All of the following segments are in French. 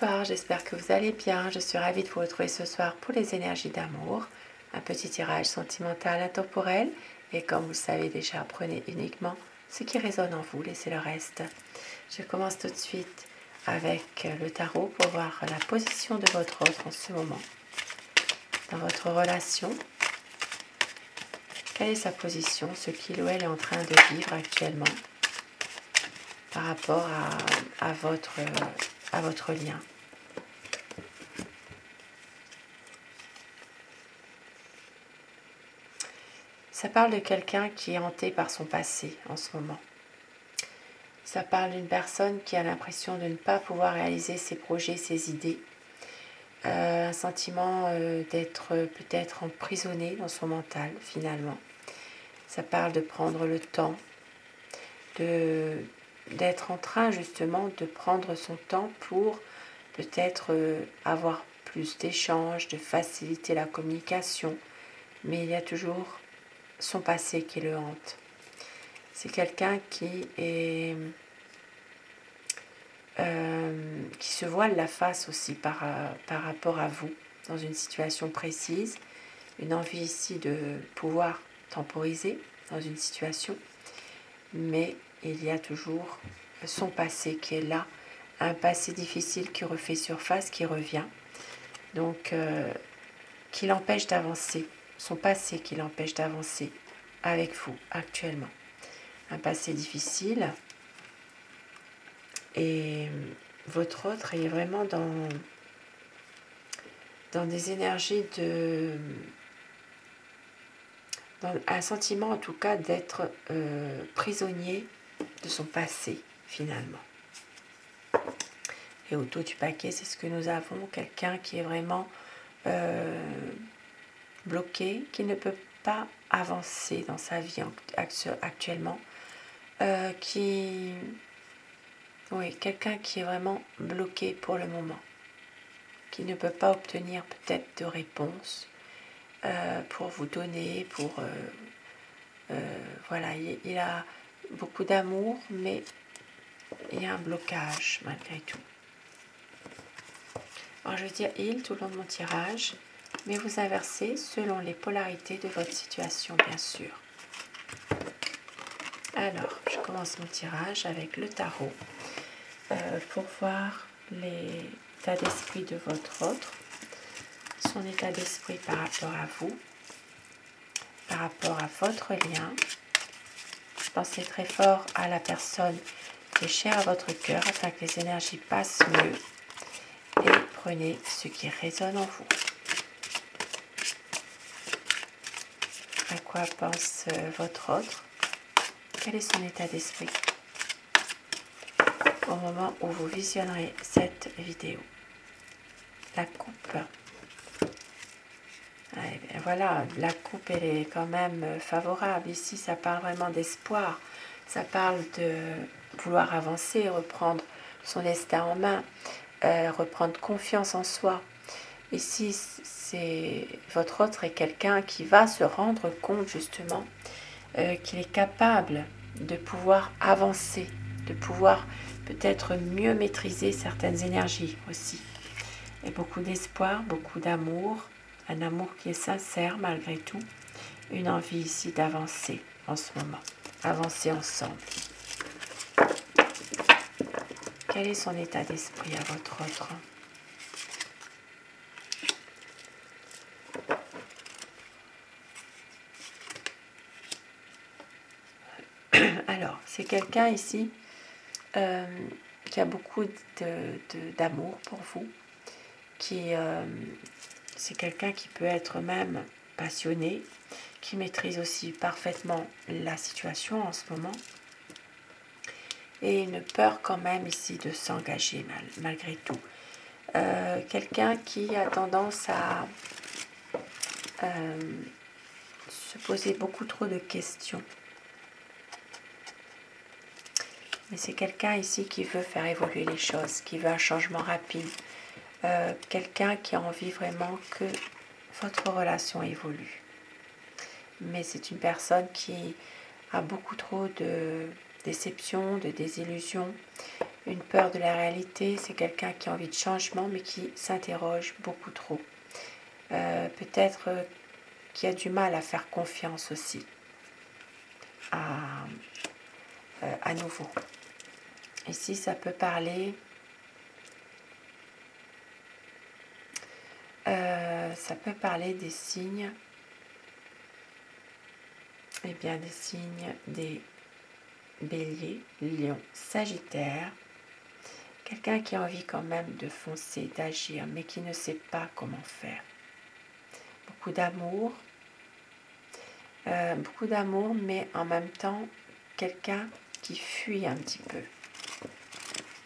Bonsoir, j'espère que vous allez bien. Je suis ravie de vous retrouver ce soir pour les énergies d'amour. Un petit tirage sentimental intemporel. Et comme vous le savez déjà, prenez uniquement ce qui résonne en vous, laissez le reste. Je commence tout de suite avec le tarot pour voir la position de votre autre en ce moment. Dans votre relation, quelle est sa position, ce qu'il ou elle est en train de vivre actuellement par rapport à votre lien. Ça parle de quelqu'un qui est hanté par son passé en ce moment. Ça parle d'une personne qui a l'impression de ne pas pouvoir réaliser ses projets, ses idées. Un sentiment d'être peut-être emprisonné dans son mental finalement. Ça parle de prendre le temps, d'être en train justement de prendre son temps pour peut-être avoir plus d'échanges, de faciliter la communication. Mais il y a toujours son passé qui le hante. C'est quelqu'un qui se voile la face aussi par rapport à vous dans une situation précise, une envie ici de pouvoir temporiser dans une situation, mais il y a toujours son passé qui est là, un passé difficile qui refait surface, qui revient, donc qui l'empêche d'avancer, son passé qui l'empêche d'avancer avec vous actuellement. Un passé difficile et votre autre est vraiment dans des énergies dans un sentiment en tout cas d'être prisonnier de son passé finalement. Et au dos du paquet, c'est ce que nous avons, quelqu'un qui est vraiment bloqué, qui ne peut pas avancer dans sa vie actuellement, quelqu'un qui est vraiment bloqué pour le moment, qui ne peut pas obtenir peut-être de réponse pour vous donner, voilà, il a beaucoup d'amour, mais il y a un blocage malgré tout. Alors je vais dire il tout le long de mon tirage, mais vous inversez selon les polarités de votre situation, bien sûr. Alors, je commence mon tirage avec le tarot pour voir l'état d'esprit de votre autre, son état d'esprit par rapport à vous, par rapport à votre lien. Pensez très fort à la personne qui est chère à votre cœur afin que les énergies passent mieux et prenez ce qui résonne en vous. À quoi pense votre autre? Quel est son état d'esprit au moment où vous visionnerez cette vidéo? La coupe. Et voilà, la coupe elle est quand même favorable. Ici, ça parle vraiment d'espoir. Ça parle de vouloir avancer, reprendre son destin en main, reprendre confiance en soi. Ici, c'est votre autre est quelqu'un qui va se rendre compte justement qu'il est capable de pouvoir avancer, de pouvoir peut-être mieux maîtriser certaines énergies aussi. Et beaucoup d'espoir, beaucoup d'amour, un amour qui est sincère malgré tout, une envie ici d'avancer en ce moment, avancer ensemble. Quel est son état d'esprit à votre autre? Alors, c'est quelqu'un ici qui a beaucoup d'amour pour vous, c'est quelqu'un qui peut être même passionné, qui maîtrise aussi parfaitement la situation en ce moment, et une peur quand même ici de s'engager malgré tout. Quelqu'un qui a tendance à se poser beaucoup trop de questions. Mais c'est quelqu'un ici qui veut faire évoluer les choses, qui veut un changement rapide. Quelqu'un qui a envie vraiment que votre relation évolue. Mais c'est une personne qui a beaucoup trop de déceptions, de désillusions, une peur de la réalité, c'est quelqu'un qui a envie de changement mais qui s'interroge beaucoup trop. Peut-être qui a du mal à faire confiance aussi à nouveau. Ici, ça peut parler, des signes, eh bien des signes des béliers, lions, sagittaires, quelqu'un qui a envie quand même de foncer, d'agir, mais qui ne sait pas comment faire. Beaucoup d'amour, mais en même temps, quelqu'un qui fuit un petit peu,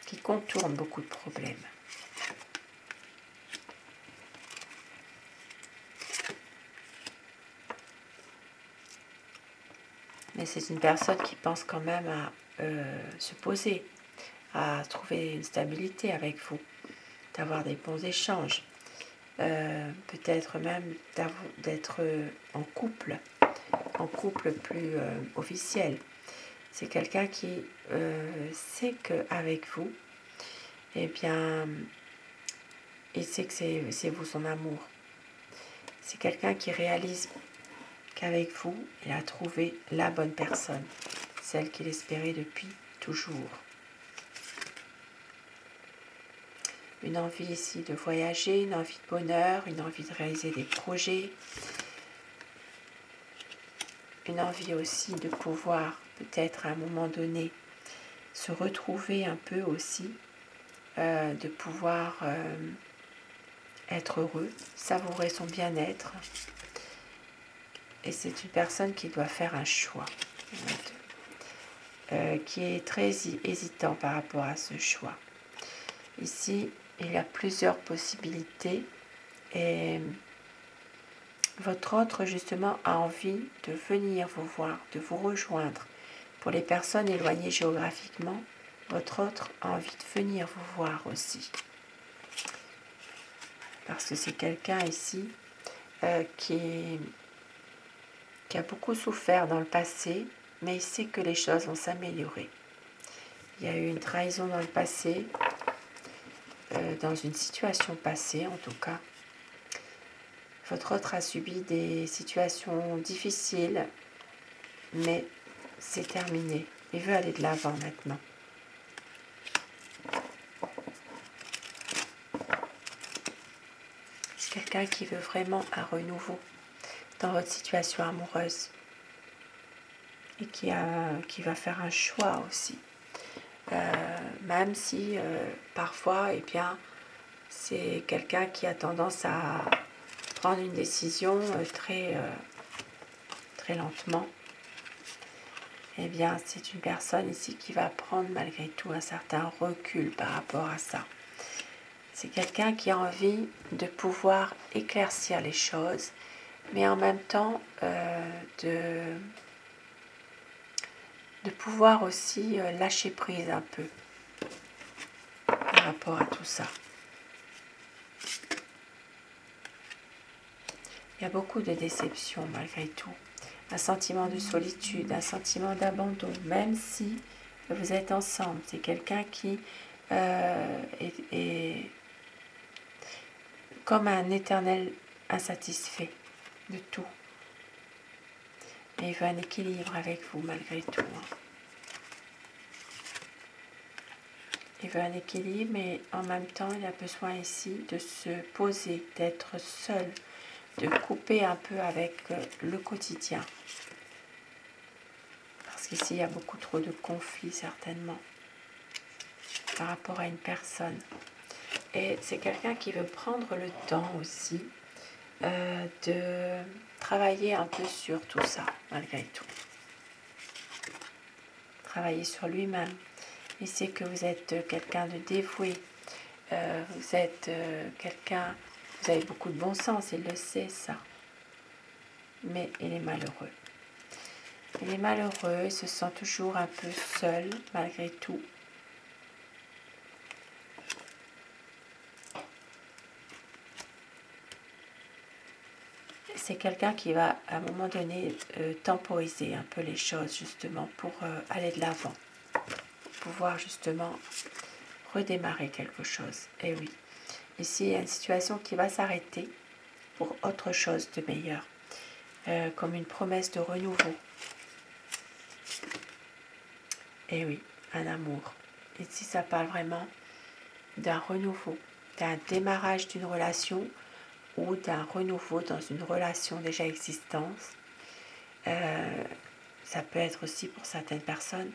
qui contourne beaucoup de problèmes. Mais c'est une personne qui pense quand même à se poser, à trouver une stabilité avec vous, d'avoir des bons échanges, peut-être même d'être en couple plus officiel. C'est quelqu'un qui sait qu'avec vous, eh bien, il sait que c'est vous son amour. C'est quelqu'un qui réalise qu'avec vous, il a trouvé la bonne personne, celle qu'il espérait depuis toujours. Une envie ici de voyager, une envie de bonheur, une envie de réaliser des projets, une envie aussi de pouvoir peut-être à un moment donné se retrouver un peu aussi, de pouvoir être heureux, savourer son bien-être. Et c'est une personne qui doit faire un choix, qui est très hésitant par rapport à ce choix. Ici, il y a plusieurs possibilités et votre autre justement a envie de venir vous voir, de vous rejoindre. Pour les personnes éloignées géographiquement, votre autre a envie de venir vous voir aussi. Parce que c'est quelqu'un ici qui a beaucoup souffert dans le passé, mais il sait que les choses vont s'améliorer. Il y a eu une trahison dans le passé, dans une situation passée en tout cas. Votre autre a subi des situations difficiles, mais c'est terminé. Il veut aller de l'avant maintenant. C'est quelqu'un qui veut vraiment un renouveau dans votre situation amoureuse et qui va faire un choix aussi. Même si parfois, eh bien, c'est quelqu'un qui a tendance à prendre une décision très lentement. Eh bien, c'est une personne ici qui va prendre malgré tout un certain recul par rapport à ça. C'est quelqu'un qui a envie de pouvoir éclaircir les choses, mais en même temps de pouvoir aussi lâcher prise un peu par rapport à tout ça. Il y a beaucoup de déceptions malgré tout, un sentiment de solitude, un sentiment d'abandon, même si vous êtes ensemble. C'est quelqu'un qui est comme un éternel insatisfait de tout. Et il veut un équilibre avec vous malgré tout. Il veut un équilibre, mais en même temps, il a besoin ici de se poser, d'être seul, de couper un peu avec le quotidien. Parce qu'ici, il y a beaucoup trop de conflits, certainement, par rapport à une personne. Et c'est quelqu'un qui veut prendre le temps aussi de travailler un peu sur tout ça, malgré tout. Travailler sur lui-même. Il sait que vous êtes quelqu'un de dévoué. Vous êtes quelqu'un... Vous avez beaucoup de bon sens, il le sait, ça. Mais il est malheureux. Il est malheureux, il se sent toujours un peu seul, malgré tout. C'est quelqu'un qui va, à un moment donné, temporiser un peu les choses, justement, pour aller de l'avant. Pour pouvoir, justement, redémarrer quelque chose. Et oui, ici il y a une situation qui va s'arrêter pour autre chose de meilleur, comme une promesse de renouveau. Et oui, un amour. Ici ça parle vraiment d'un renouveau, d'un démarrage d'une relation ou d'un renouveau dans une relation déjà existante. Ça peut être aussi pour certaines personnes,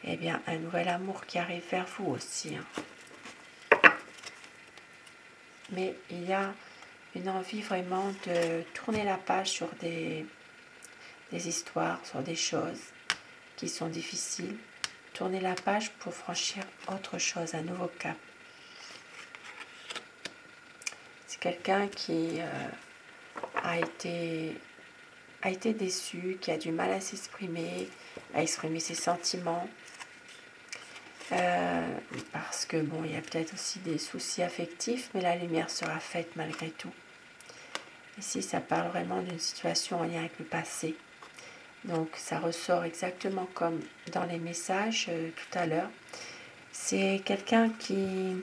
eh bien, un nouvel amour qui arrive vers vous aussi. Mais il y a une envie vraiment de tourner la page sur des histoires, sur des choses qui sont difficiles. Tourner la page pour franchir autre chose, un nouveau cap. C'est quelqu'un qui a été déçu, qui a du mal à s'exprimer, à exprimer ses sentiments. Parce que bon, il y a peut-être aussi des soucis affectifs, mais la lumière sera faite malgré tout. Ici, ça parle vraiment d'une situation en lien avec le passé. Donc, ça ressort exactement comme dans les messages tout à l'heure. C'est quelqu'un qui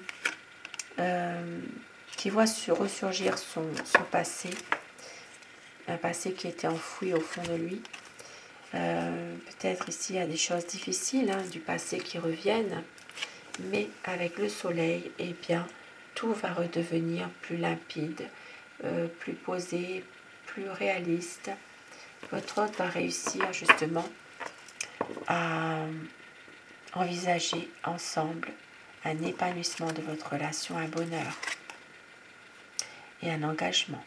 voit ressurgir son passé, un passé qui était enfoui au fond de lui. Peut-être ici, il y a des choses difficiles du passé qui reviennent. Mais avec le soleil, eh bien, tout va redevenir plus limpide, plus posé, plus réaliste. Votre hôte va réussir justement à envisager ensemble un épanouissement de votre relation, un bonheur et un engagement.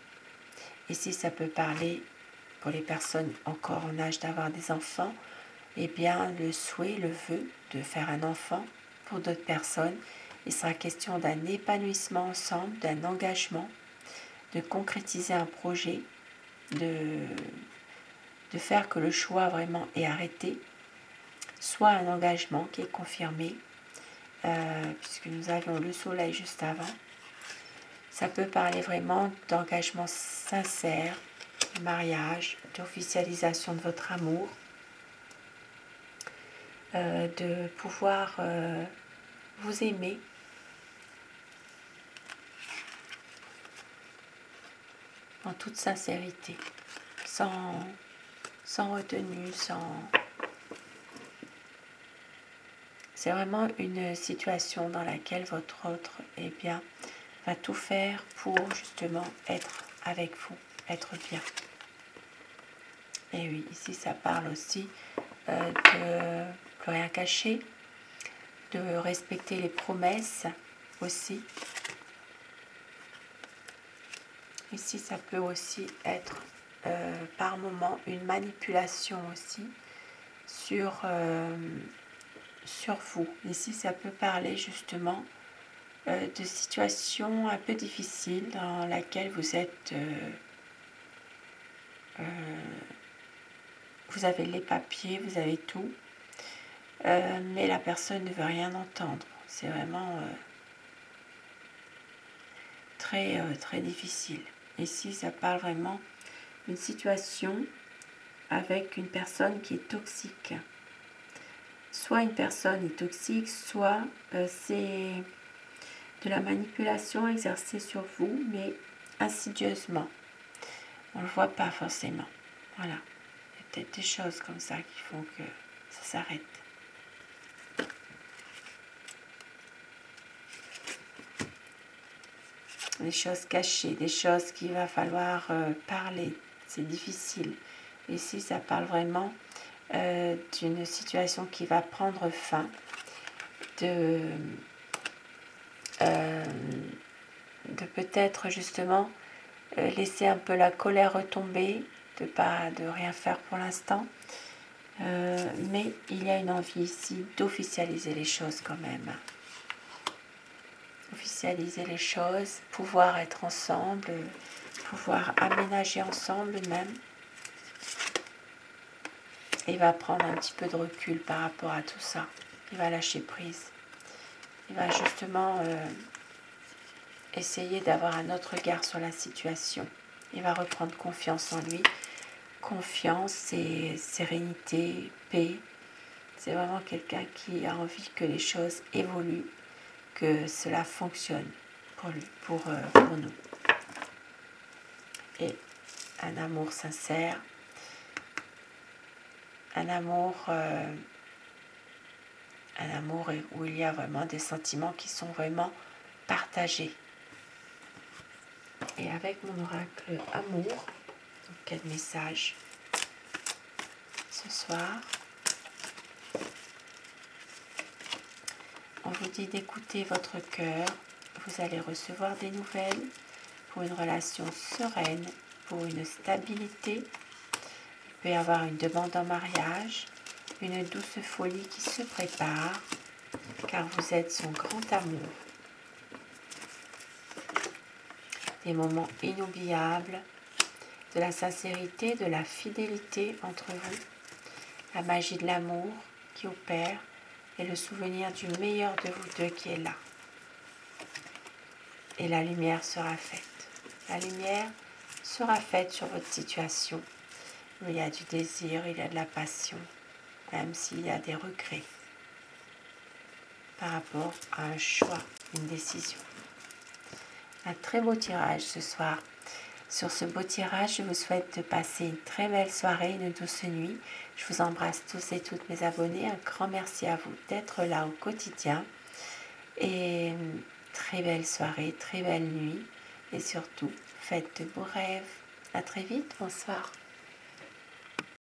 Ici, ça peut parler pour les personnes encore en âge d'avoir des enfants, eh bien, le souhait, le vœu de faire un enfant. Pour d'autres personnes, il sera question d'un épanouissement ensemble, d'un engagement, de concrétiser un projet, de faire que le choix vraiment est arrêté, soit un engagement qui est confirmé, puisque nous avions le soleil juste avant. Ça peut parler vraiment d'engagement sincère, de mariage, d'officialisation de votre amour, de pouvoir vous aimer, en toute sincérité, sans retenue, C'est vraiment une situation dans laquelle votre autre, eh bien, va tout faire pour justement être avec vous, être bien. Et oui, ici ça parle aussi de plus rien cacher, de respecter les promesses aussi. Ici, ça peut aussi être par moment une manipulation aussi sur vous. Ici, ça peut parler justement de situations un peu difficiles dans laquelle vous êtes... vous avez les papiers, vous avez tout, mais la personne ne veut rien entendre. C'est vraiment très, très difficile. Ici, ça parle vraiment d'une situation avec une personne qui est toxique. Soit une personne est toxique, soit c'est de la manipulation exercée sur vous, mais insidieusement. On ne le voit pas forcément. Voilà. Il y a peut-être des choses comme ça qui font que ça s'arrête. Des choses cachées, des choses qu'il va falloir parler. C'est difficile. Ici, ça parle vraiment d'une situation qui va prendre fin, de peut-être justement laisser un peu la colère retomber, de rien faire pour l'instant. Mais il y a une envie ici d'officialiser les choses quand même. Officialiser les choses, pouvoir être ensemble, pouvoir aménager ensemble même. Et il va prendre un petit peu de recul par rapport à tout ça. Il va lâcher prise. Il va justement essayer d'avoir un autre regard sur la situation. Il va reprendre confiance en lui. Confiance et sérénité, paix. C'est vraiment quelqu'un qui a envie que les choses évoluent, que cela fonctionne pour nous. Et un amour sincère, un amour où il y a vraiment des sentiments qui sont vraiment partagés. Et avec mon oracle amour, donc quel message ce soir? On vous dit d'écouter votre cœur. Vous allez recevoir des nouvelles pour une relation sereine, pour une stabilité. Il peut y avoir une demande en mariage, une douce folie qui se prépare, car vous êtes son grand amour. Des moments inoubliables, de la sincérité, de la fidélité entre vous, la magie de l'amour qui opère et le souvenir du meilleur de vous deux qui est là. Et la lumière sera faite. La lumière sera faite sur votre situation. Il y a du désir, il y a de la passion, même s'il y a des regrets par rapport à un choix, une décision. Un très beau tirage ce soir. Sur ce beau tirage, je vous souhaite de passer une très belle soirée, une douce nuit. Je vous embrasse tous et toutes mes abonnés. Un grand merci à vous d'être là au quotidien. Et très belle soirée, très belle nuit. Et surtout, faites de beaux rêves. À très vite. Bonsoir.